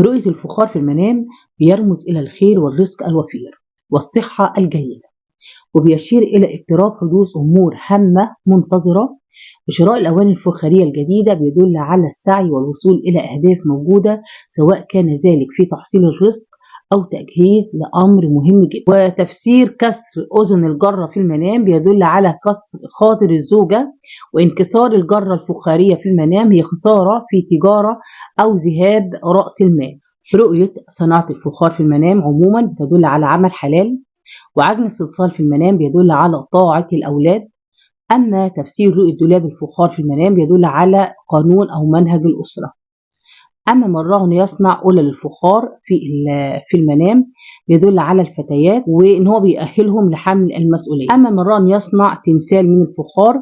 رؤية الفخار في المنام بيرمز إلى الخير والرزق الوفير والصحة الجيدة، وبيشير إلى اقتراب حدوث أمور هامة منتظرة. وشراء الأواني الفخارية الجديدة بيدل على السعي والوصول إلى أهداف موجودة، سواء كان ذلك في تحصيل الرزق أو تجهيز لأمر مهم جدا. وتفسير كسر أذن الجرة في المنام بيدل على كسر خاطر الزوجة، وانكسار الجرة الفخارية في المنام هي خسارة في تجارة أو ذهاب رأس المال. رؤية صناعة الفخار في المنام عموما بتدل على عمل حلال، وعجن الصلصال في المنام بيدل على طاعة الأولاد. أما تفسير رؤية دولاب الفخار في المنام بيدل على قانون أو منهج الأسرة. أما من رغم يصنع قلل الفخار في المنام بيدل على الفتيات وإن هو بيأهلهم لحمل المسؤولية. أما من رغم يصنع تمثال من الفخار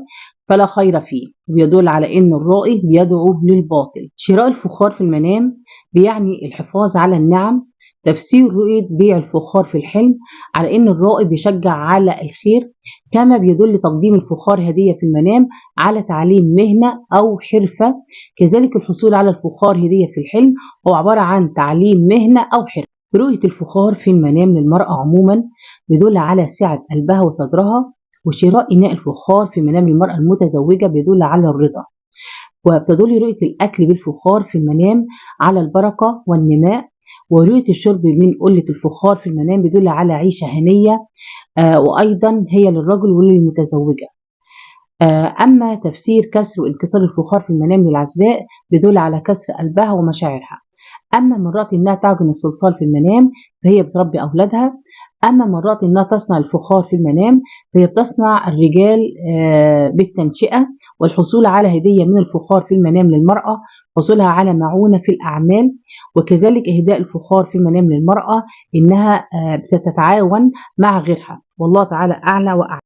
فلا خير فيه، بيدل على إن الرائي بيدعو للباطل. شراء الفخار في المنام بيعني الحفاظ على النعم. تفسير رؤية بيع الفخار في الحلم على إن الرائي بيشجع على الخير، كما بيدل تقديم الفخار هدية في المنام على تعليم مهنة أو حرفة. كذلك الحصول على الفخار هدية في الحلم هو عبارة عن تعليم مهنة أو حرفة. رؤية الفخار في المنام للمرأة عموما بيدل على سعة قلبها وصدرها. وشراء إناء الفخار في منام المرأة المتزوجة بيدل على الرضا. وبتدل رؤية الأكل بالفخار في المنام على البركة والنماء. ورؤية الشرب من قلة الفخار في المنام بيدل على عيشة هنية، وأيضا هي للرجل وللمتزوجة. أما تفسير كسر وانكسار الفخار في المنام للعزباء بيدل على كسر قلبها ومشاعرها. أما مرات إنها تعجن الصلصال في المنام فهي بتربي أولادها. أما مرات إنها تصنع الفخار في المنام فهي بتصنع الرجال بالتنشئة. والحصول على هدية من الفخار في المنام للمرأة حصولها على معونة في الأعمال. وكذلك إهداء الفخار في المنام للمرأة إنها بتتعاون مع غيرها. والله تعالى أعلى وأعلم.